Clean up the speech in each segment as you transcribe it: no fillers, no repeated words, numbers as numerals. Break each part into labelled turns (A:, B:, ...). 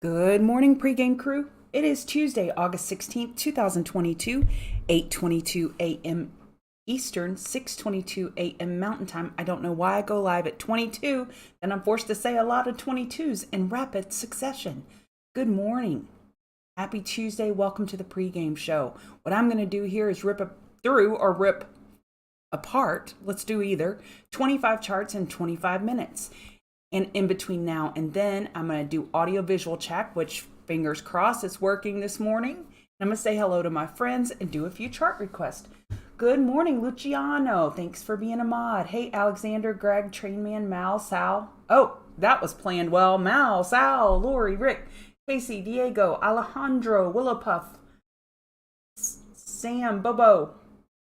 A: Good morning, pregame crew. It is Tuesday, August 16th, 2022, 8:22 a.m. Eastern, 6:22 a.m. Mountain Time. I don't know why I go live at 22, and I'm forced to say a lot of 22s in rapid succession. Good morning. Happy Tuesday. Welcome to the pregame show. What I'm going to do here is rip apart. Let's do either 25 charts in 25 minutes. And in between now and then, I'm going to do audio visual check, which fingers crossed it's working this morning. And I'm going to say hello to my friends and do a few chart requests. Good morning, Luciano. Thanks for being a mod. Hey, Alexander, Greg, Trainman, Mal, Sal. Oh, that was planned well. Mal, Sal, Lori, Rick, Casey, Diego, Alejandro, Willowpuff, Sam, Bobo.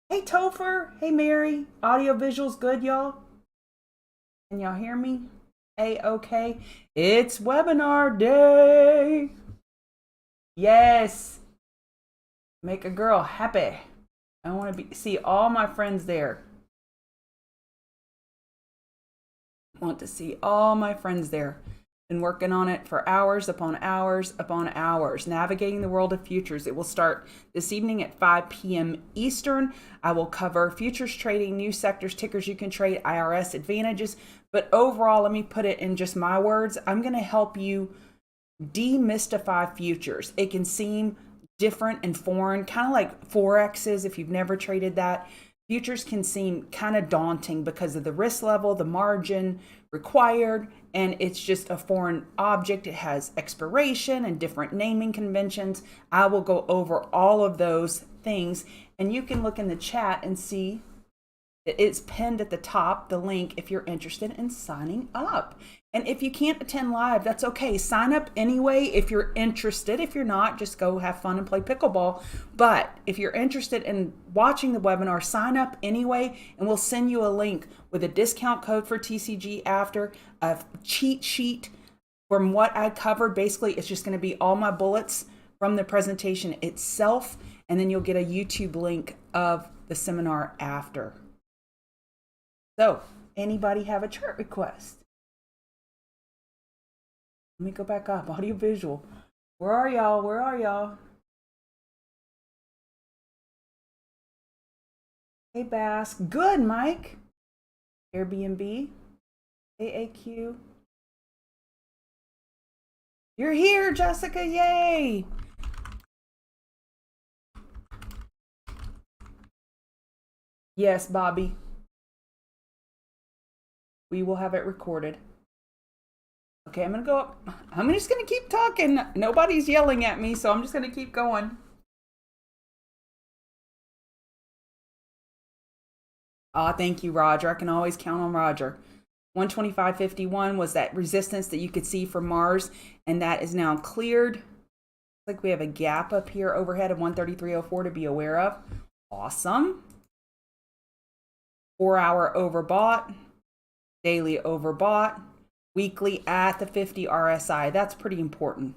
A: Hey, Topher. Hey, Mary. Audio visuals good, y'all? Can y'all hear me? Okay, it's webinar day. Yes, make a girl happy. I want to see all my friends there. Want to see all my friends there. Been working on it for hours upon hours upon hours. Navigating the world of futures. It will start this evening at 5 p.m. Eastern. I will cover futures trading, new sectors, tickers you can trade, IRS advantages. But overall, let me put it in just my words. I'm going to help you demystify futures. It can seem different and foreign, kind of like Forex is if you've never traded that. Futures can seem kind of daunting because of the risk level, the margin required, and it's just a foreign object. It has expiration and different naming conventions. I will go over all of those things, and you can look in the chat and see that it's pinned at the top, the link, if you're interested in signing up. And if you can't attend live, that's okay. Sign up anyway if you're interested. If you're not, just go have fun and play pickleball. But if you're interested in watching the webinar, sign up anyway, and we'll send you a link with a discount code for TCG after, a cheat sheet from what I covered. Basically, it's just going to be all my bullets from the presentation itself, and then you'll get a YouTube link of the seminar after. So, anybody have a chart request? Let me go back up. Audio visual. Where are y'all? Where are y'all? Hey, Bass. Good, Mike. Airbnb. AAQ. You're here, Jessica. Yay. Yes, Bobby. We will have it recorded. Okay, I'm going to go up. I'm just going to keep talking. Nobody's yelling at me, so I'm just going to keep going. Thank you, Roger. I can always count on Roger. 125.51 was that resistance that you could see for Mars, and that is now cleared. Looks like we have a gap up here overhead of 133.04 to be aware of. Awesome. 4-hour overbought. Daily overbought. Weekly at the 50 RSI. That's pretty important.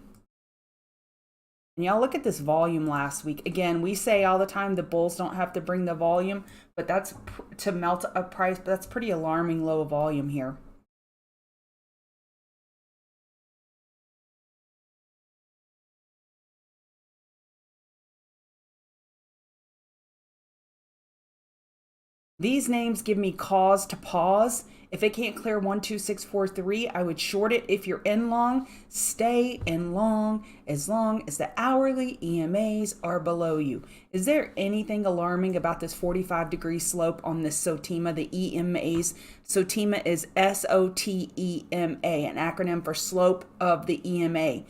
A: And y'all look at this volume last week. Again, we say all the time the bulls don't have to bring the volume, but that's to melt a price, but that's pretty alarming low volume here. These names give me cause to pause. If it can't clear 12643, I would short it. If you're in long, stay in long as the hourly EMAs are below you. Is there anything alarming about this 45-degree slope on this SOTEMA, the EMAs? SOTEMA is SOTEMA, an acronym for slope of the EMA.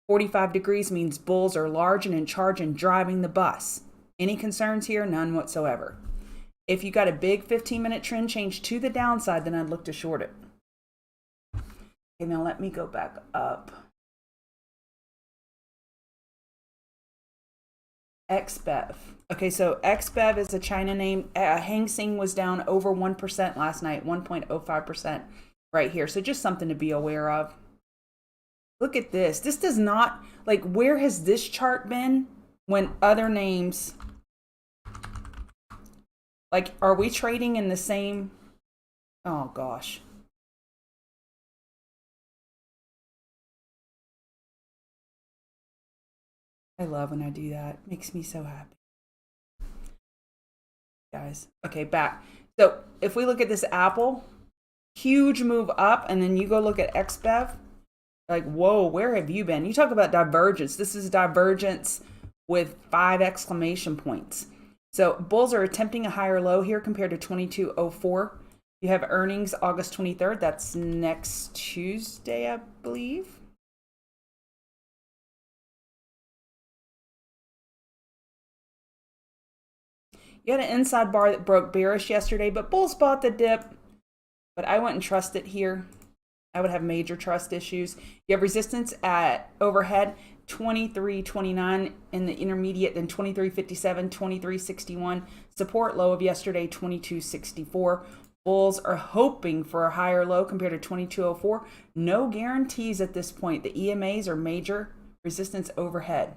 A: 45 degrees means bulls are large and in charge and driving the bus. Any concerns here? None whatsoever. If you got a big 15-minute trend change to the downside, then I'd look to short it. Okay, now let me go back up. XBEV. Okay, so XBEV is a China name. Hang Seng was down over 1% last night, 1.05% right here. So just something to be aware of. Look at this. This does not, like, where has this chart been when other names... Like, are we trading in the same? Oh, gosh. I love when I do that. It makes me so happy. Guys. Okay, back. So if we look at this Apple, huge move up, and then you go look at XBEV, like, whoa, where have you been? You talk about divergence. This is divergence with 5 exclamation points. So bulls are attempting a higher low here compared to 2204. You have earnings August 23rd. That's next Tuesday, I believe. You had an inside bar that broke bearish yesterday, but bulls bought the dip. But I wouldn't trust it here. I would have major trust issues. You have resistance at overhead 23.29 in the intermediate, then 23.57, 23.61. Support low of yesterday 22.64. Bulls are hoping for a higher low compared to 22.04. No guarantees at this point. The EMAs are major resistance overhead.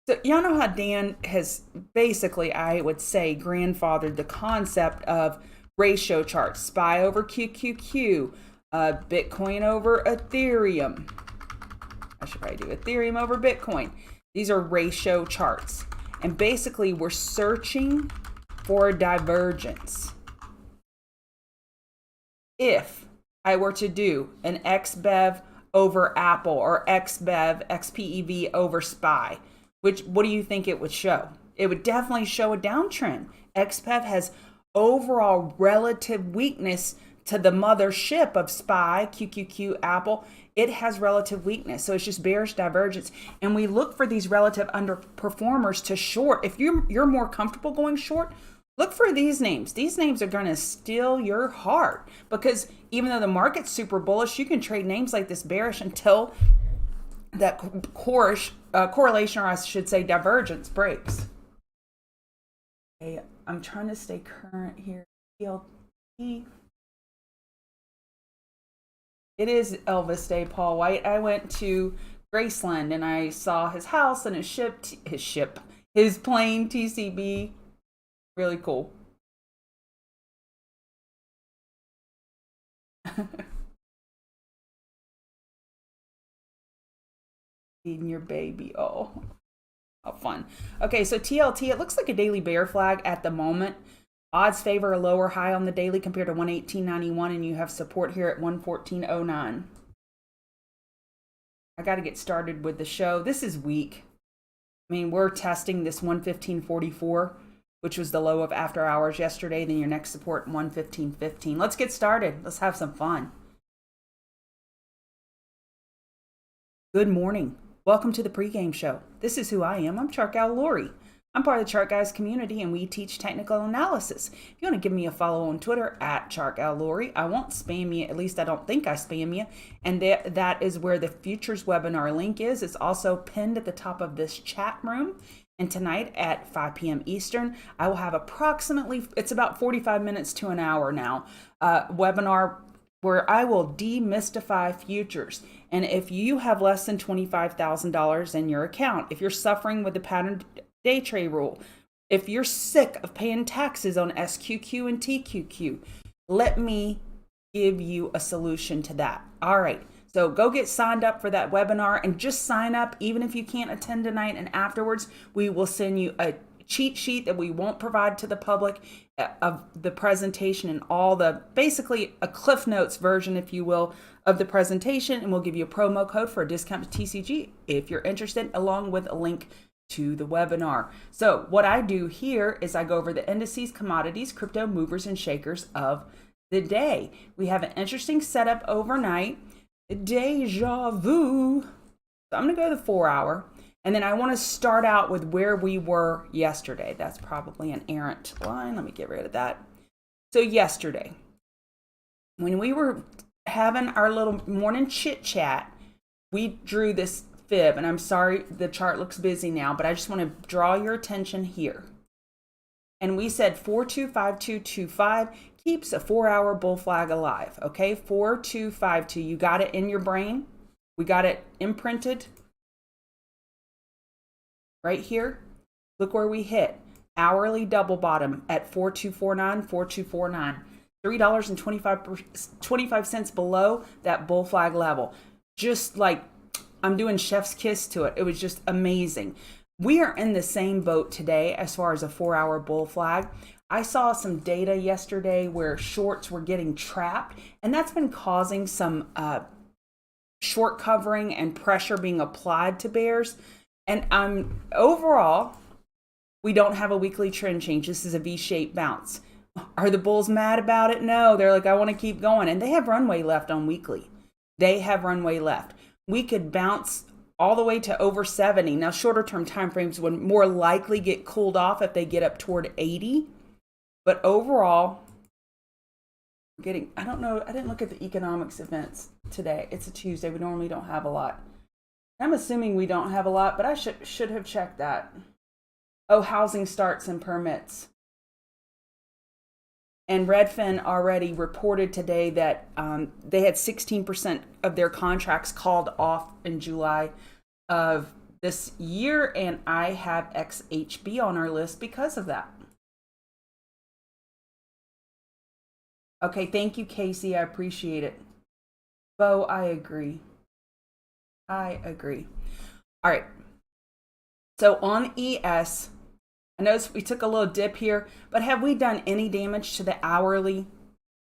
A: So y'all know how Dan has basically, I would say, grandfathered the concept of ratio charts, SPY over QQQ, Bitcoin over Ethereum. I should probably do Ethereum over Bitcoin. These are ratio charts. And basically, we're searching for divergence. If I were to do an XBEV over Apple or XBEV, XPEV over SPY, what do you think it would show? It would definitely show a downtrend. XPEV has overall relative weakness to the mothership of SPY, QQQ, Apple. It has relative weakness. So it's just bearish divergence. And we look for these relative underperformers to short. If you're more comfortable going short, look for these names. These names are going to steal your heart, because even though the market's super bullish, you can trade names like this bearish until that correlation, or I should say divergence, breaks. Okay, I'm trying to stay current here. TLT. It is Elvis Day, Paul White. I went to Graceland and I saw his house and his plane TCB. Really cool. Feeding your baby. Oh, how fun. Okay, so TLT, it looks like a daily bear flag at the moment. Odds favor a lower high on the daily compared to 118.91, and you have support here at 114.09. I got to get started with the show. This is weak. I mean, we're testing this 115.44, which was the low of after hours yesterday. Then your next support, 115.15. Let's get started. Let's have some fun. Good morning. Welcome to the pregame show. This is who I am. I'm Chart Gal Lori. I'm part of the Chart Guys community, and we teach technical analysis. If you want to give me a follow on Twitter at Chart Gal Lori, I won't spam you. At least I don't think I spam you. And that is where the futures webinar link is. It's also pinned at the top of this chat room. And tonight at 5 p.m. Eastern, I will have approximately, it's about 45 minutes to an hour now, webinar where I will demystify futures. And if you have less than $25,000 in your account, if you're suffering with the pattern day trade rule, if you're sick of paying taxes on SQQ and TQQ, let me give you a solution to that. All right. So go get signed up for that webinar, and just sign up. Even if you can't attend tonight, and afterwards, we will send you a cheat sheet that we won't provide to the public of the presentation and all the, basically a Cliff Notes version, if you will, of the presentation. And we'll give you a promo code for a discount to TCG if you're interested, along with a link to the webinar. So what I do here is I go over the indices, commodities, crypto movers and shakers of the day. We have an interesting setup overnight. Deja vu. So I'm going to go to the 4 hour. And then I want to start out with where we were yesterday. That's probably an errant line. Let me get rid of that. So yesterday, when we were having our little morning chit chat, we drew this fib. And I'm sorry, the chart looks busy now, but I just want to draw your attention here. And we said 425225 keeps a 4 hour bull flag alive. Okay, 4252. You got it in your brain. We got it imprinted. Right here, look where we hit. Hourly double bottom at 4249, 4249. $3.25 below that bull flag level. Just like I'm doing chef's kiss to it. It was just amazing. We are in the same boat today as far as a 4-hour bull flag. I saw some data yesterday where shorts were getting trapped, and that's been causing some short covering and pressure being applied to bears. And overall, we don't have a weekly trend change. This is a V-shaped bounce. Are the bulls mad about it? No, they're like, I want to keep going. And they have runway left on weekly. They have runway left. We could bounce all the way to over 70. Now, shorter term time frames would more likely get cooled off if they get up toward 80. But overall, I don't know, I didn't look at the economics events today. It's a Tuesday. We normally don't have a lot. I'm assuming we don't have a lot, but I should have checked that. Oh, housing starts and permits. And Redfin already reported today that they had 16% of their contracts called off in July of this year, and I have XHB on our list because of that. Okay, thank you, Casey. I appreciate it. Bo, I agree. I agree. All right. So on ES, I know we took a little dip here, but have we done any damage to the hourly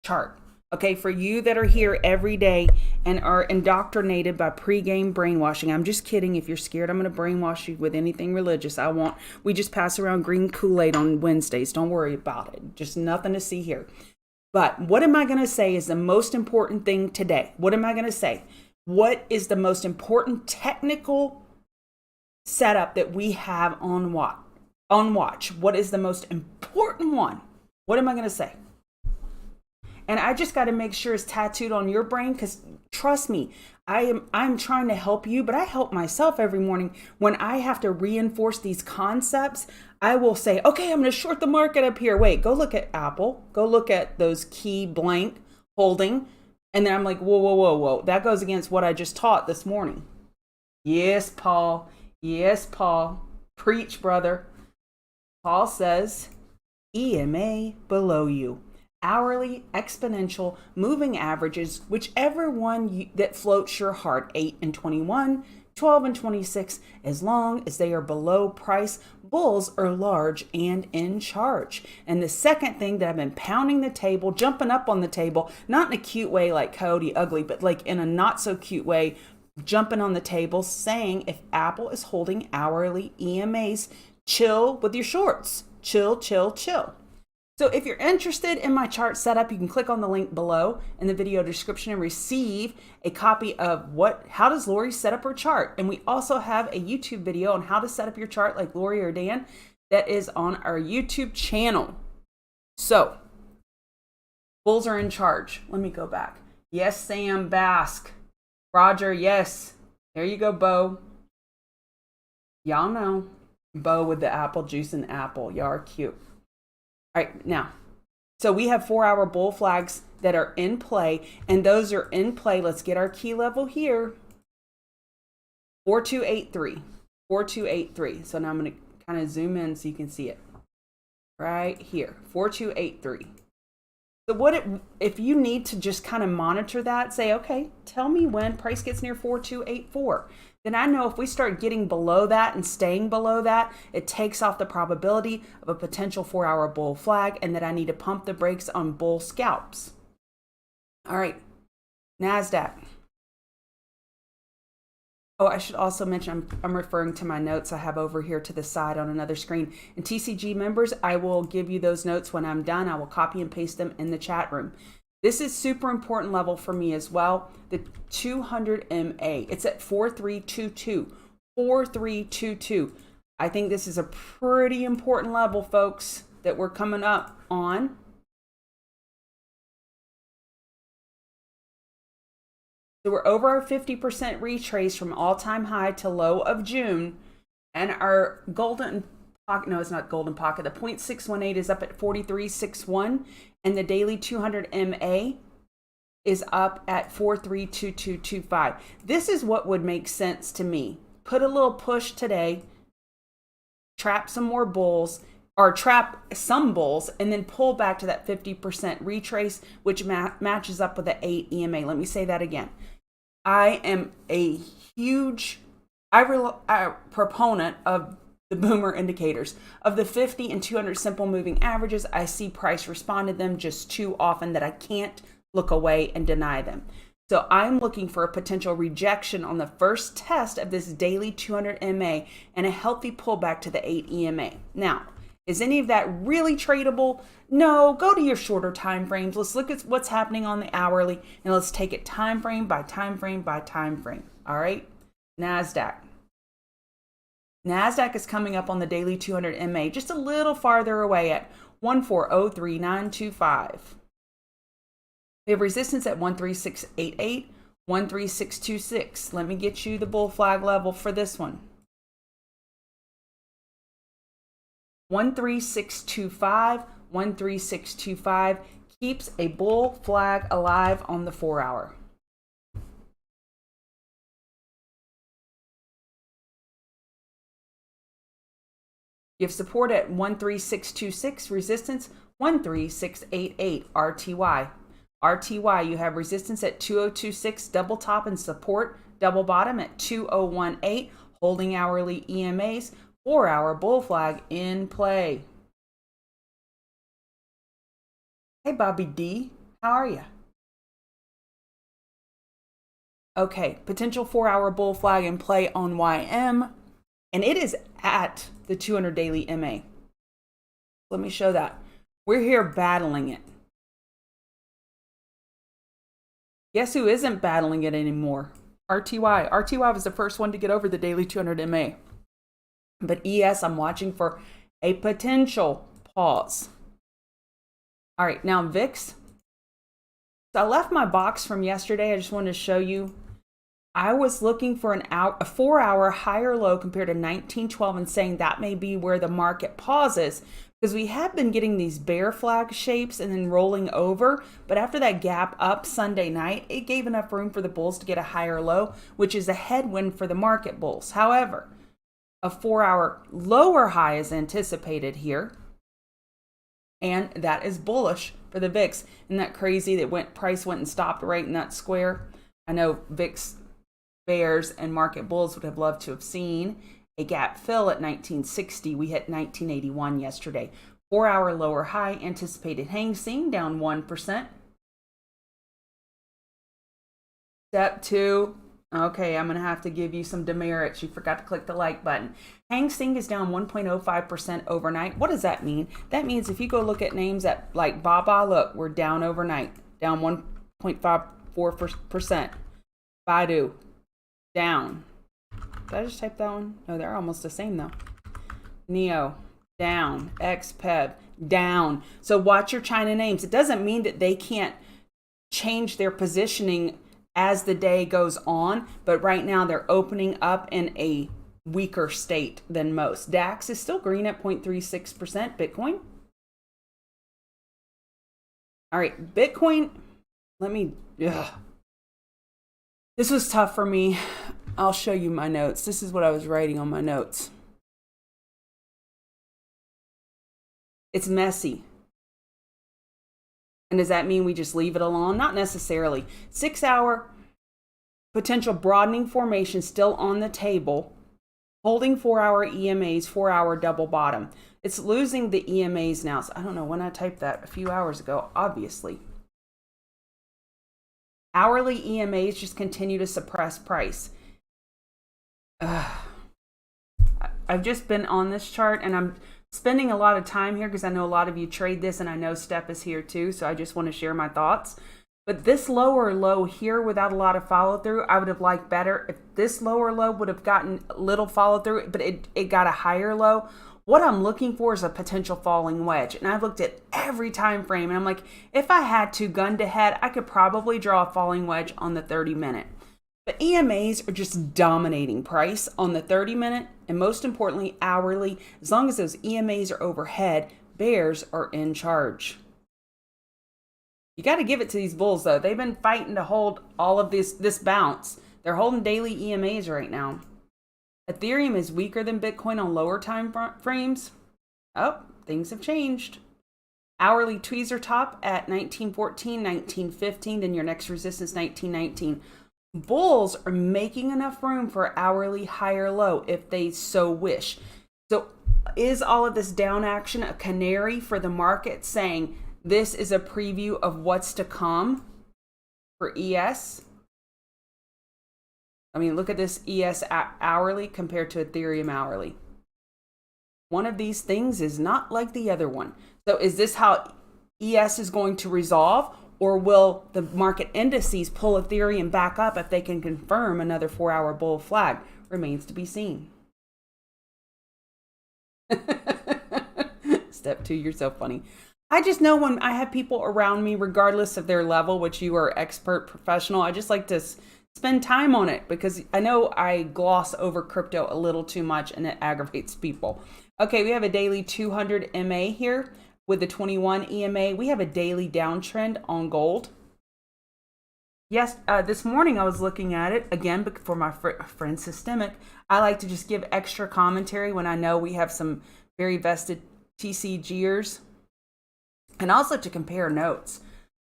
A: chart? Okay, for you that are here every day and are indoctrinated by pregame brainwashing, I'm just kidding. If you're scared I'm going to brainwash you with anything religious, we just pass around green Kool-Aid on Wednesdays. Don't worry about it. Just nothing to see here. But what am I going to say is the most important thing today? What am I going to say? What is the most important technical setup that we have on watch? What is the most important one? What am I going to say? And I just got to make sure it's tattooed on your brain, because trust me, I'm trying to help you, but I help myself every morning. When I have to reinforce these concepts, I will say, okay, I'm going to short the market up here. Wait, go look at Apple. Go look at those key blank holding. And then I'm like, whoa, whoa, whoa, whoa. That goes against what I just taught this morning. Yes, Paul. Yes, Paul. Preach, brother. Paul says, EMA below you. Hourly, exponential, moving averages, whichever one that floats your heart, 8 and 21, 12 and 26, as long as they are below price, bulls are large and in charge. And the second thing that I've been pounding the table, jumping up on the table, not in a cute way like Coyote Ugly, but like in a not so cute way, jumping on the table, saying if Apple is holding hourly EMAs, chill with your shorts. Chill, chill, chill. So if you're interested in my chart setup, you can click on the link below in the video description and receive a copy of how does Lori set up her chart. And we also have a YouTube video on how to set up your chart like Lori or Dan that is on our YouTube channel. So bulls are in charge. Let me go back. Yes, Sam Bask. Roger, yes. There you go, Bo. Y'all know. Bo with the apple juice and apple. Y'all are cute. All right, now, so we have 4-hour bull flags that are in play, and those are in play. Let's get our key level here. 4283. 4283. So now I'm going to kind of zoom in so you can see it. Right here. 4283. So if you need to just kind of monitor that, say, okay, tell me when price gets near 4284. Then I know if we start getting below that and staying below that, it takes off the probability of a potential 4-hour bull flag, and that I need to pump the brakes on bull scalps. All right, NASDAQ. Oh, I should also mention I'm referring to my notes I have over here to the side on another screen. And TCG members, I will give you those notes when I'm done. I will copy and paste them in the chat room. This is super important level for me as well. The 200 MA. It's at 4322. 4322. I think this is a pretty important level, folks, that we're coming up on. So we're over our 50% retrace from all-time high to low of June. And our golden pocket, no, it's not golden pocket. The 0.618 is up at 4361. And the daily 200 MA is up at 432225. This is what would make sense to me. Put a little push today, trap some more bulls, or trap some bulls, and then pull back to that 50% retrace, which matches up with the 8 EMA. Let me say that again. I am a huge proponent of the boomer indicators. Of the 50 and 200 simple moving averages, I see price respond to them just too often that I can't look away and deny them. So I'm looking for a potential rejection on the first test of this daily 200 MA and a healthy pullback to the 8 EMA. Now, is any of that really tradable? No, go to your shorter time frames. Let's look at what's happening on the hourly and let's take it time frame by time frame by time frame. All right, NASDAQ. NASDAQ is coming up on the daily 200 MA just a little farther away at 1403925. We have resistance at 13688, 13626. Let me get you the bull flag level for this one. 13625, 13625 keeps a bull flag alive on the 4 hour. You have support at 13626, resistance 13688, RTY. RTY, you have resistance at 2026, double top and support, double bottom at 2018, holding hourly EMAs, 4 hour bull flag in play. Hey, Bobby D, how are you? Okay, potential 4 hour bull flag in play on YM, and it is at the 200 daily MA. Let me show that. We're here battling it. Guess who isn't battling it anymore? RTY. RTY was the first one to get over the daily 200 MA. But ES, I'm watching for a potential pause. All right, now VIX. So I left my box from yesterday. I just wanted to show you. I was looking for a 4 hour higher low compared to 1912 and saying that may be where the market pauses, because we have been getting these bear flag shapes and then rolling over. But after that gap up Sunday night, it gave enough room for the bulls to get a higher low, which is a headwind for the market bulls. However, a 4 hour lower high is anticipated here, and that is bullish for the VIX. Isn't that crazy that price went and stopped right in that square? I know VIX bears and market bulls would have loved to have seen a gap fill at 1960. We hit 1981 yesterday. 4 hour lower high anticipated. Hang Seng down 1%. Step 2. Okay, I'm going to have to give you some demerits. You forgot to click the like button. Hang Seng is down 1.05% overnight. What does that mean? That means if you go look at names that like Baba, look, we're down overnight, down 1.54%. Baidu, down. Did I just type that one? No, they're almost the same though. Neo, down. XPEB, down. So watch your China names. It doesn't mean that they can't change their positioning as the day goes on, but right now they're opening up in a weaker state than most. DAX is still green at 0.36%. Bitcoin. All right, Bitcoin. This was tough for me. I'll show you my notes. This is what I was writing on my notes. It's messy. And does that mean we just leave it alone? Not necessarily. 6 hour potential broadening formation still on the table. Holding 4 hour EMAs, 4 hour double bottom. It's losing the EMAs now. So I don't know when I typed that a few hours ago, obviously. Hourly EMAs just continue to suppress price. I've just been on this chart and I'm spending a lot of time here because I know a lot of you trade this and I know Step is here too. So I just want to share my thoughts. But this lower low here without a lot of follow through, I would have liked better if this lower low would have gotten a little follow through, but it got a higher low. What I'm looking for is a potential falling wedge. And I've looked at every time frame and I'm like, if I had to gun to head, I could probably draw a falling wedge on the 30-minute. But EMAs are just dominating price on the 30-minute and most importantly, hourly. As long as those EMAs are overhead, bears are in charge. You got to give it to these bulls though. They've been fighting to hold all of this bounce. They're holding daily EMAs right now. Ethereum is weaker than Bitcoin on lower time frames. Oh, things have changed. Hourly tweezer top at 1914, 1915, then your next resistance 1919. Bulls are making enough room for hourly higher low if they so wish. So is all of this down action a canary for the market saying this is a preview of what's to come for ES? I mean, look at this ES hourly compared to Ethereum hourly. One of these things is not like the other one. So is this how ES is going to resolve, or will the market indices pull Ethereum back up if they can confirm another 4-hour bull flag? Remains to be seen. Step 2, you're so funny. I just know when I have people around me, regardless of their level, which you are expert professional, I just like to spend time on it because I know I gloss over crypto a little too much and it aggravates people. Okay, we have a daily 200 MA here with the 21 EMA. We have a daily downtrend on gold. Yes, this morning I was looking at it again for my friend Systemic. I like to just give extra commentary when I know we have some very vested TCGers, and also to compare notes.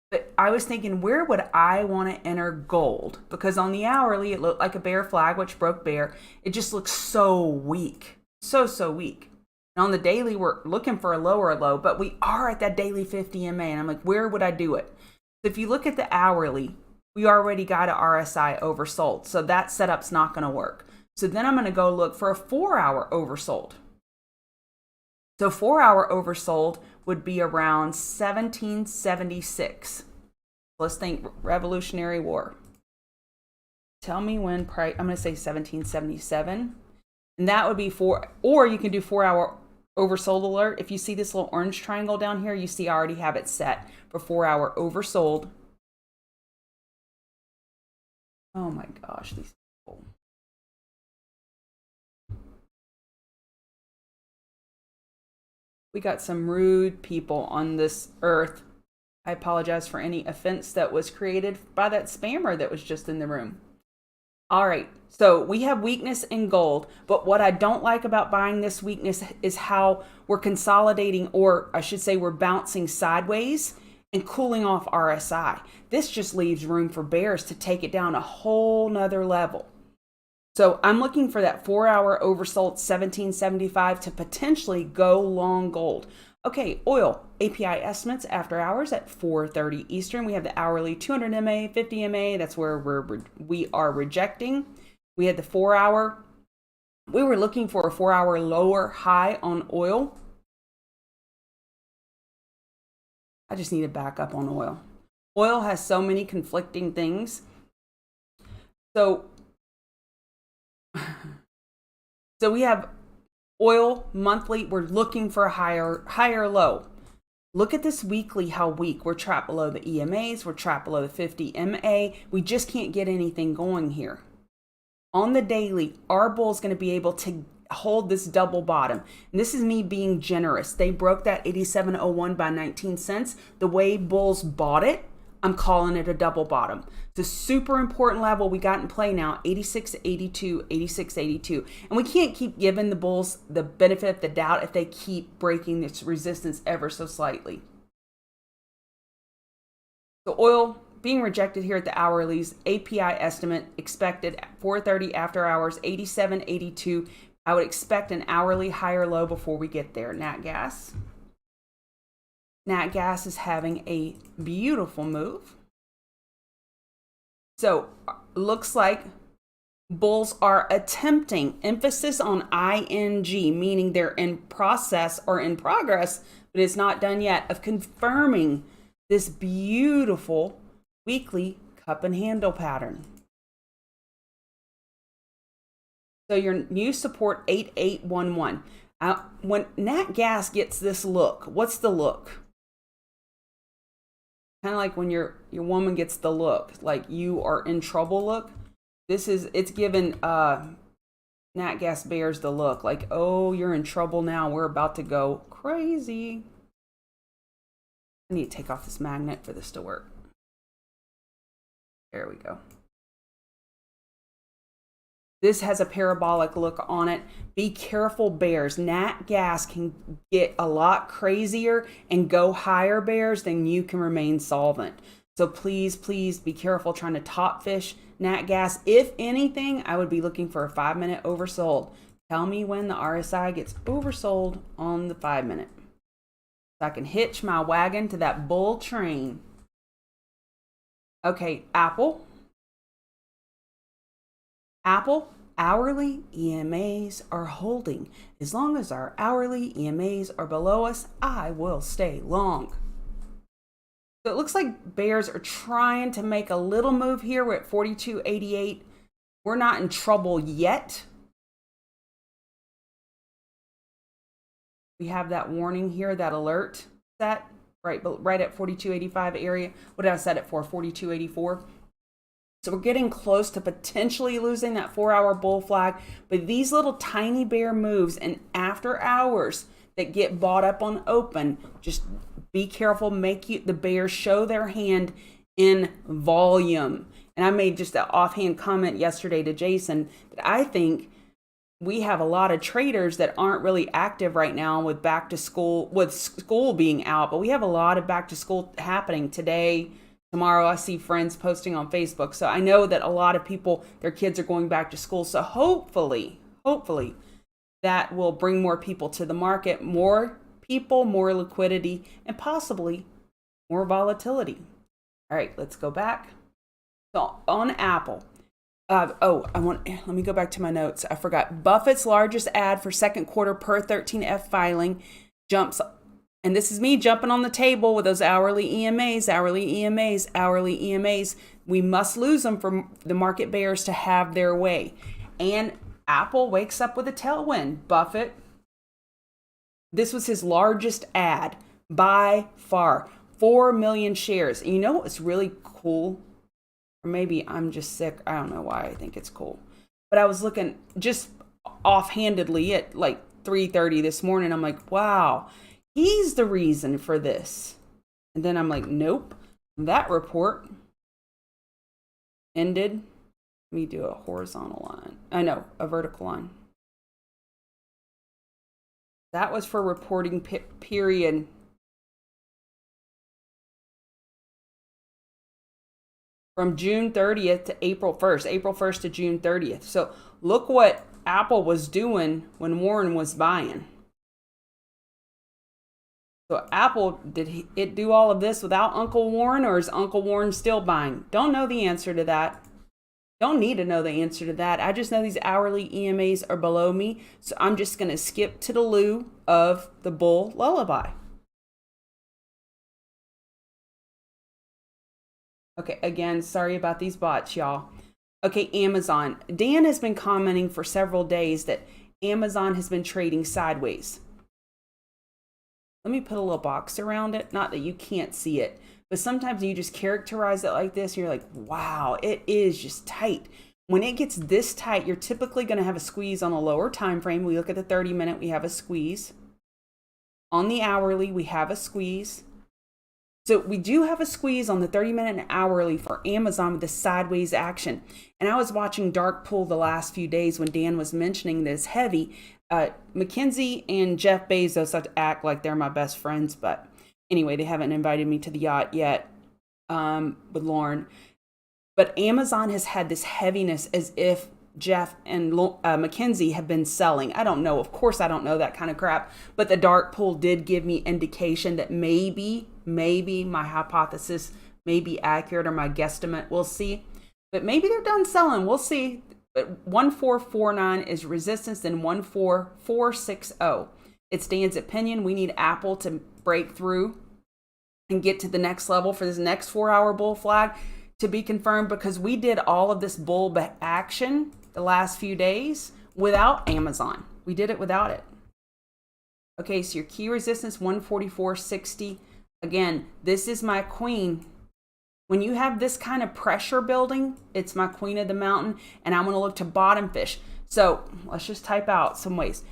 A: But I was thinking, where would I want to enter gold? Because on the hourly, it looked like a bear flag, which broke bear. It just looks so weak, so weak. And on the daily, we're looking for a lower low, but we are at that daily 50 MA, and I'm like, where would I do it? So if you look at the hourly, we already got a RSI oversold, so that setup's not going to work. So then I'm going to go look for a 4-hour oversold. So 4-hour oversold would be around 1776. Let's think Revolutionary War. Tell me when price, I'm going to say 1777. And that would be or you can do 4-hour oversold alert. If you see this little orange triangle down here, you see I already have it set for 4-hour oversold. Oh my gosh, these people. We got some rude people on this earth. I apologize for any offense that was created by that spammer that was just in the room. All right, so we have weakness in gold, but what I don't like about buying this weakness is how we're consolidating, or I should say we're bouncing sideways and cooling off RSI. This just leaves room for bears to take it down a whole nother level. So I'm looking for that 4-hour oversold 1775 to potentially go long gold. Okay, oil, API estimates after hours at 4:30 Eastern. We have the hourly 200 MA, 50 MA. That's where we are rejecting. We had the 4-hour. We were looking for a 4-hour lower high on oil. I just need to back up on oil. Oil has so many conflicting things. So we have oil monthly. We're looking for a higher low. Look at this weekly, how weak. We're trapped below the EMAs. We're trapped below the 50 MA. We just can't get anything going here. On the daily, our bull is going to be able to hold this double bottom. And this is me being generous. They broke that 87.01 by 19 cents. The way bulls bought it, I'm calling it a double bottom. It's a super important level we got in play now, 86.82, 86.82. And we can't keep giving the bulls the benefit of the doubt if they keep breaking this resistance ever so slightly. So oil being rejected here at the hourlies, API estimate expected at 4:30 after hours, 87.82. I would expect an hourly higher low before we get there. Nat gas. Nat gas is having a beautiful move. So looks like bulls are attempting, emphasis on ING, meaning they're in process or in progress, but it's not done yet, of confirming this beautiful weekly cup and handle pattern. So your new support 8811. When Nat gas gets this look, what's the look? Kind of like when your woman gets the look, like you are in trouble look. It's given Nat gas bears the look, like, oh, you're in trouble now. We're about to go crazy. I need to take off this magnet for this to work. There we go. This has a parabolic look on it. Be careful, bears. Nat gas can get a lot crazier and go higher, bears, than you can remain solvent. So please, please be careful trying to top fish nat gas. If anything, I would be looking for a 5-minute oversold. Tell me when the RSI gets oversold on the 5-minute. So I can hitch my wagon to that bull train. Okay, Apple, hourly EMAs are holding. As long as our hourly EMAs are below us, I will stay long. So it looks like bears are trying to make a little move here. We're at 42.88. We're not in trouble yet. We have that warning here, that alert set, right at 42.85 area. What did I set it for? 42.84. So we're getting close to potentially losing that 4-hour bull flag. But these little tiny bear moves and after hours that get bought up on open, just be careful. The bears show their hand in volume. And I made just an offhand comment yesterday to Jason that I think we have a lot of traders that aren't really active right now with back to school, with school being out. But we have a lot of back to school happening today. Tomorrow I see friends posting on Facebook. So I know that a lot of people, their kids are going back to school. So hopefully that will bring more people to the market, more people, more liquidity, and possibly more volatility. All right, let's go back. So on Apple, let me go back to my notes. I forgot. Buffett's largest ad for second quarter per 13F filing jumps. And this is me jumping on the table with those hourly EMAs. We must lose them for the market bears to have their way. And Apple wakes up with a tailwind. Buffett, this was his largest ad by far. 4 million shares. And you know what's really cool? Or maybe I'm just sick. I don't know why I think it's cool. But I was looking just offhandedly at like 3:30 this morning. I'm like, wow. He's the reason for this. And then I'm like, nope. That report ended. Let me do a horizontal line. I know, a vertical line. That was for reporting period. From June 30th to April 1st. April 1st to June 30th. So look what Apple was doing when Warren was buying. So Apple, did it do all of this without Uncle Warren, or is Uncle Warren still buying? Don't know the answer to that. Don't need to know the answer to that. I just know these hourly EMAs are below me. So I'm just going to skip to the loo of the bull lullaby. Okay, again, sorry about these bots, y'all. Okay, Amazon. Dan has been commenting for several days that Amazon has been trading sideways. Let me put a little box around it. Not that you can't see it, but sometimes you just characterize it like this. And you're like, wow, it is just tight. When it gets this tight, you're typically going to have a squeeze on a lower time frame. We look at the 30-minute, we have a squeeze. On the hourly, we have a squeeze. So we do have a squeeze on the 30-minute and hourly for Amazon with the sideways action. And I was watching Dark Pool the last few days when Dan was mentioning this heavy. Mackenzie and Jeff Bezos have to act like they're my best friends. But anyway, they haven't invited me to the yacht yet with Lauren. But Amazon has had this heaviness as if Jeff and Mackenzie have been selling. I don't know. Of course, I don't know that kind of crap. But the Dark Pool did give me indication that maybe my hypothesis may be accurate, or my guesstimate. We'll see. But maybe they're done selling. We'll see. But 1449 is resistance, then 14460. It's Dan's opinion. We need Apple to break through and get to the next level for this next 4-hour bull flag to be confirmed, because we did all of this bull action the last few days without Amazon. We did it without it. Okay, so your key resistance, 144.60. Again, this is my queen. When you have this kind of pressure building, it's my queen of the mountain, and I'm going to look to bottom fish. So let's just type out some ways.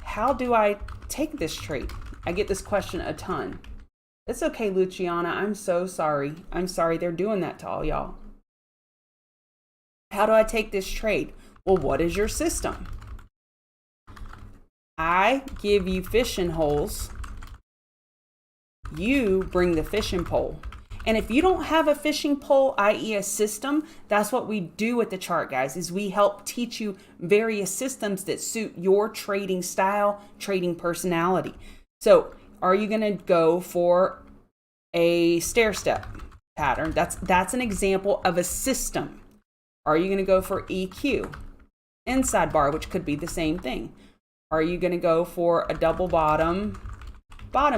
A: How do I take this trade? I get this question a ton. It's okay, Luciana. I'm so sorry. I'm sorry they're doing that to all y'all. How do I take this trade? Well, what is your system? I give you fishing holes. You bring the fishing pole. And if you don't have a fishing pole, i.e. a system, that's what we do with the chart, guys, is we help teach you various systems that suit your trading style, trading personality. So are you going to go for a stair step pattern? That's an example of a system. Are you going to go for EQ, inside bar, which could be the same thing? Are you going to go for a double bottom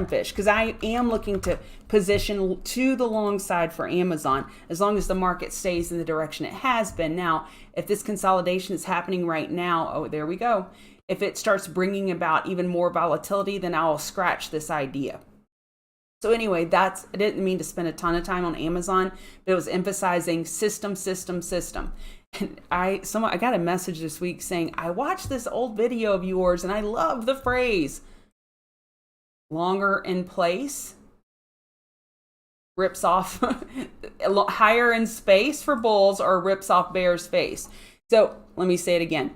A: fish? Because I am looking to position to the long side for Amazon as long as the market stays in the direction it has been. Now, if this consolidation is happening right now, oh, there we go. If it starts bringing about even more volatility, then I'll scratch this idea. So anyway, I didn't mean to spend a ton of time on Amazon, but it was emphasizing system. And I got a message this week saying, I watched this old video of yours and I love the phrase, longer in place rips off higher in space for bulls or rips off bear's face. So let me say it again,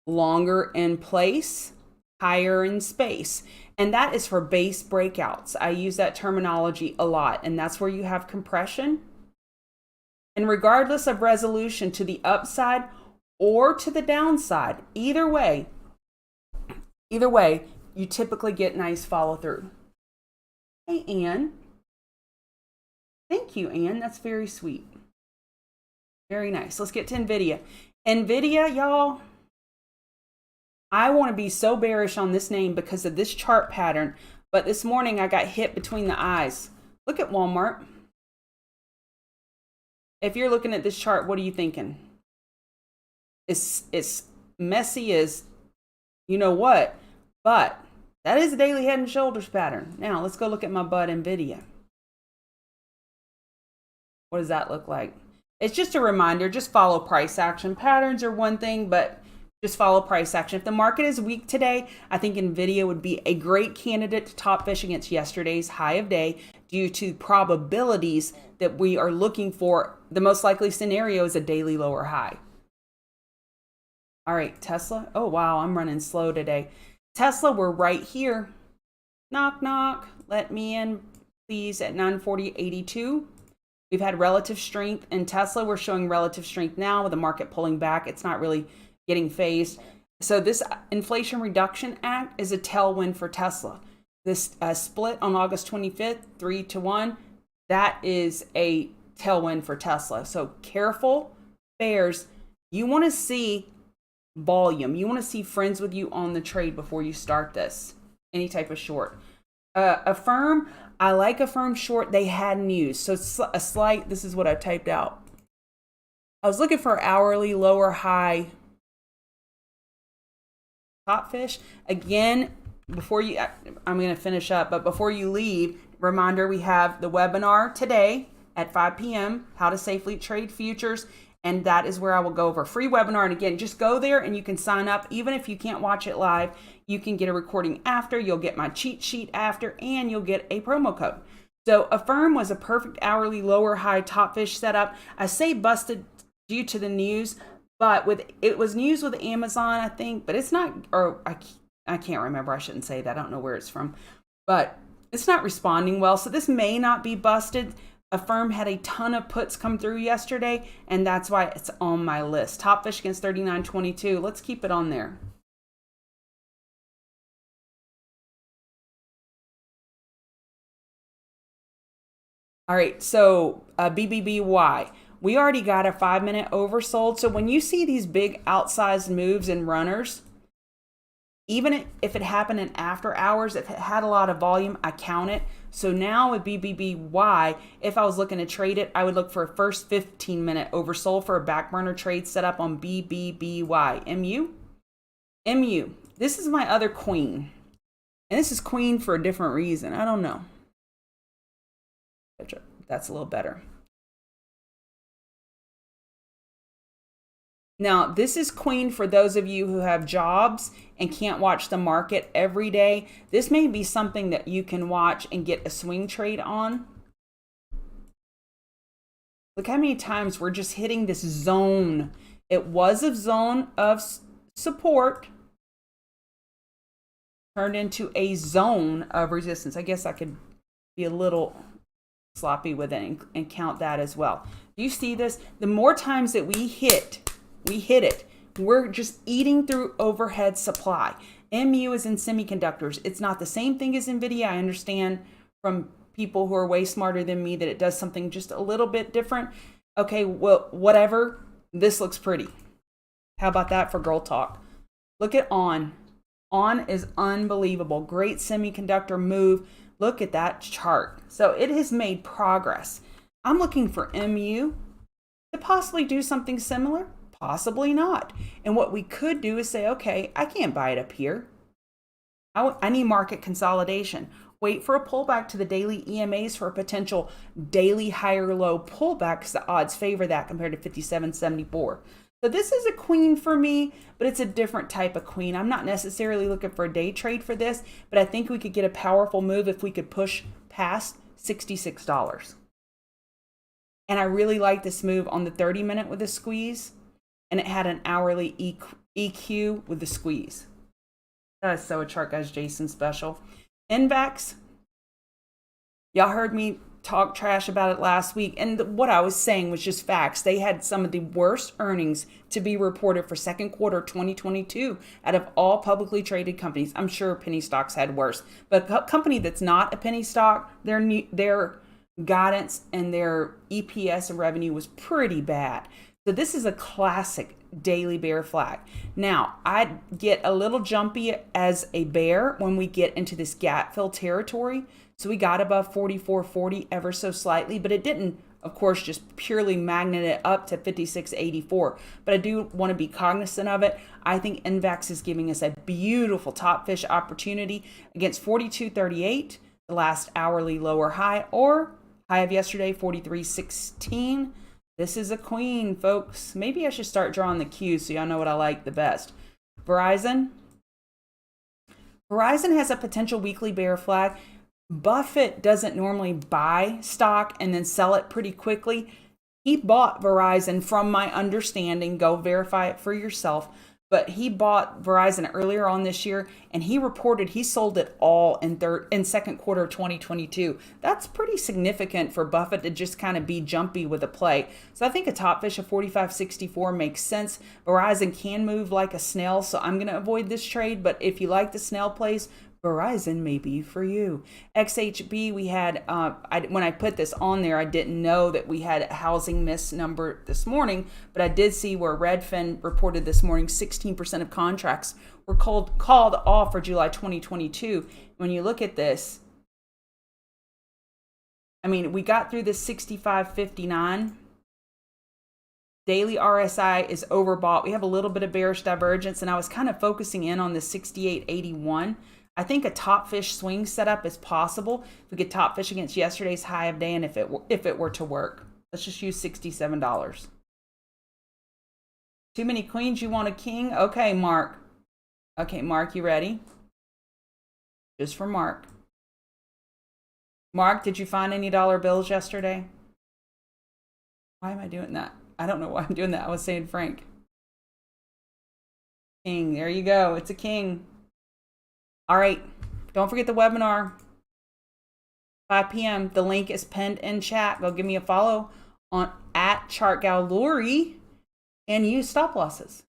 A: longer in place, higher in space. And that is for base breakouts. I use that terminology a lot, and that's where you have compression. And regardless of resolution to the upside or to the downside, either way, you typically get nice follow through. Hey, Ann. Thank you, Ann. That's very sweet. Very nice. Let's get to NVIDIA. NVIDIA, y'all, I want to be so bearish on this name because of this chart pattern, but this morning I got hit between the eyes. Look at Walmart. If you're looking at this chart, what are you thinking? It's messy as you know what, but that is a daily head and shoulders pattern. Now let's go look at my bud NVIDIA. What does that look like? It's just a reminder, just follow price action. Patterns are one thing, but just follow price action. If the market is weak today, I think NVIDIA would be a great candidate to top fish against yesterday's high of day due to probabilities that we are looking for. The most likely scenario is a daily lower high. All right, Tesla. Oh, wow, I'm running slow today. Tesla, we're right here. Knock, knock. Let me in, please, at 940.82. We've had relative strength in Tesla. We're showing relative strength now with the market pulling back. It's not really getting phased. So this Inflation Reduction Act is a tailwind for Tesla. This split on August 25th, 3-1, that is a tailwind for Tesla. So careful, bears. You want to see volume. You want to see friends with you on the trade before you start this. Any type of short. Affirm, I like Affirm short. They had news. So a slight, this is what I typed out. I was looking for hourly lower high top fish. Again, before you, I'm going to finish up, but before you leave, reminder, we have the webinar today at 5 p.m., how to safely trade futures. And that is where I will go over a free webinar. And again, just go there and you can sign up. Even if you can't watch it live, you can get a recording after. You'll get my cheat sheet after, and you'll get a promo code. So Affirm was a perfect hourly lower high top fish setup. I say busted due to the news, but it was news with Amazon, I think, but it's not, or I can't remember. I shouldn't say that. I don't know where it's from, but it's not responding well. So this may not be busted. Affirm had a ton of puts come through yesterday, and that's why it's on my list. Top fish against 39.22. Let's keep it on there. All right, so BBBY. We already got a 5-minute oversold. So when you see these big outsized moves in runners, even if it happened in after hours, if it had a lot of volume, I count it. So now with BBBY, if I was looking to trade it, I would look for a first 15-minute oversold for a back burner trade set up on BBBY. MU. This is my other queen. And this is queen for a different reason. I don't know. That's a little better. Now, this is queen for those of you who have jobs and can't watch the market every day. This may be something that you can watch and get a swing trade on. Look how many times we're just hitting this zone. It was a zone of support, turned into a zone of resistance. I guess I could be a little sloppy with it and count that as well. You see this? The more times that we hit it, we're just eating through overhead supply. MU is in semiconductors. It's not the same thing as NVIDIA. I understand from people who are way smarter than me that it does something just a little bit different. Okay, well, whatever. This looks pretty. How about that for girl talk? Look at ON. ON is unbelievable. Great semiconductor move. Look at that chart. So it has made progress. I'm looking for MU to possibly do something similar. Possibly not. And what we could do is say, okay, I can't buy it up here. I need market consolidation. Wait for a pullback to the daily EMAs for a potential daily higher low pullback because the odds favor that compared to 57.74. So this is a queen for me, but it's a different type of queen. I'm not necessarily looking for a day trade for this, but I think we could get a powerful move if we could push past $66. And I really like this move on the 30-minute with a squeeze, and it had an hourly EQ with the squeeze. That is so a chart, guys. Jason special. NVAX, y'all heard me talk trash about it last week, and what I was saying was just facts. They had some of the worst earnings to be reported for second quarter 2022 out of all publicly traded companies. I'm sure penny stocks had worse, but a company that's not a penny stock, their guidance and their EPS and revenue was pretty bad. So this is a classic daily bear flag. Now, I get a little jumpy as a bear when we get into this gap fill territory. So we got above 44.40 ever so slightly, but it didn't, of course, just purely magnet it up to 56.84. But I do want to be cognizant of it. I think NVAX is giving us a beautiful top fish opportunity against 42.38, the last hourly lower high, or high of yesterday, 43.16. This is a queen, folks. Maybe I should start drawing the cues so y'all know what I like the best. Verizon. Verizon has a potential weekly bear flag. Buffett doesn't normally buy stock and then sell it pretty quickly. He bought Verizon, from my understanding, go verify it for yourself, but he bought Verizon earlier on this year, and he reported he sold it all in second quarter of 2022. That's pretty significant for Buffett to just kind of be jumpy with a play. So I think a top fish of 45.64 makes sense. Verizon can move like a snail, so I'm going to avoid this trade, but if you like the snail plays, Verizon may be for you. XHB, we had, when I put this on there, I didn't know that we had a housing miss number this morning, but I did see where Redfin reported this morning 16% of contracts were called off for July 2022. When you look at this, I mean, we got through this 65.59. Daily RSI is overbought. We have a little bit of bearish divergence, and I was kind of focusing in on the 68.81. I think a top fish swing setup is possible if we get top fish against yesterday's high of day, and if it were to work. Let's just use $67. Too many queens, you want a king? Okay, Mark. Okay, Mark, you ready? Just for Mark. Mark, did you find any dollar bills yesterday? Why am I doing that? I don't know why I'm doing that. I was saying Frank. King, there you go. It's a king. All right, don't forget the webinar, 5 p.m. The link is pinned in chat. Go give me a follow on @ChartGallery and use stop losses.